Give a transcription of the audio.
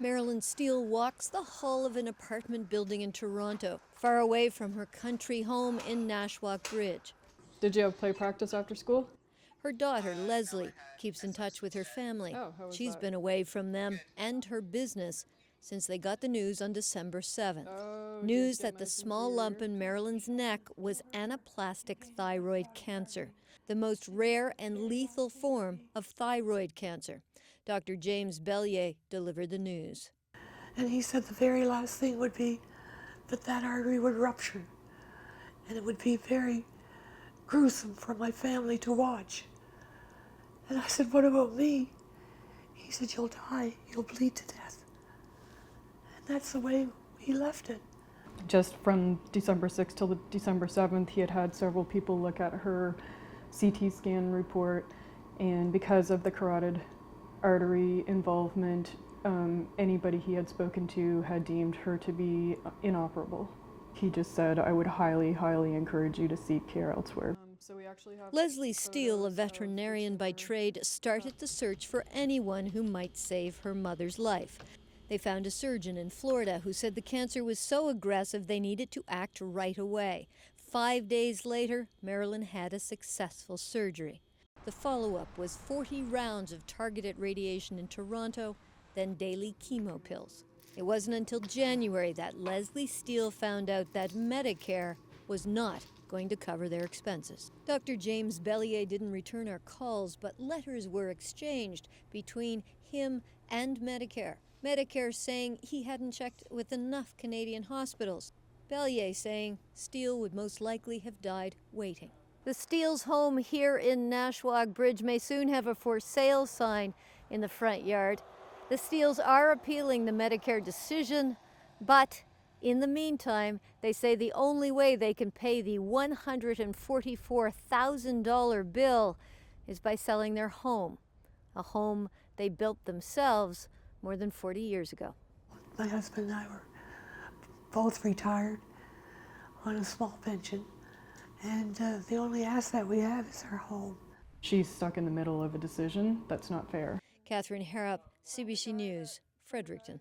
Marilyn Steele walks the hall of an apartment building in Toronto, far away from her country home in Nashwauk Bridge. Did you have play practice after school? Her daughter, Leslie, keeps in touch with her family. Oh, how was She's that? been away from them and her business since they got the news on December 7th. Oh, News that the small lump in Marilyn's neck was anaplastic thyroid cancer, the most rare and lethal form of thyroid cancer. Dr. James Bellier delivered the news. And he said the very last thing would be that artery would rupture. And it would be very gruesome for my family to watch. And I said, what about me? He said, you'll die, you'll bleed to death. And that's the way he left it. Just from December 6th till December 7th, he had had several people look at her CT scan report, and because of the carotid artery involvement, anybody he had spoken to had deemed her to be inoperable. He just said, I would highly, highly encourage you to seek care elsewhere. Leslie Steele, a veterinarian by trade, started the search for anyone who might save her mother's life. They found a surgeon in Florida who said the cancer was so aggressive they needed to act right away. 5 days later, Marilyn had a successful surgery. The follow-up was 40 rounds of targeted radiation in Toronto, then daily chemo pills. It wasn't until January that Leslie Steele found out that Medicare was not going to cover their expenses. Dr. James Bellier didn't return our calls, but letters were exchanged between him and Medicare. Medicare saying he hadn't checked with enough Canadian hospitals. Bellier saying Steele would most likely have died waiting. The Steele's home here in Nashwauk Bridge may soon have a for sale sign in the front yard. The Steeles are appealing the Medicare decision, but in the meantime, they say the only way they can pay the $144,000 bill is by selling their home, a home they built themselves more than 40 years ago. My husband and I were both retired on a small pension, and the only asset we have is our home. She's stuck in the middle of a decision that's not fair. Catherine Harrop, CBC News, Fredericton.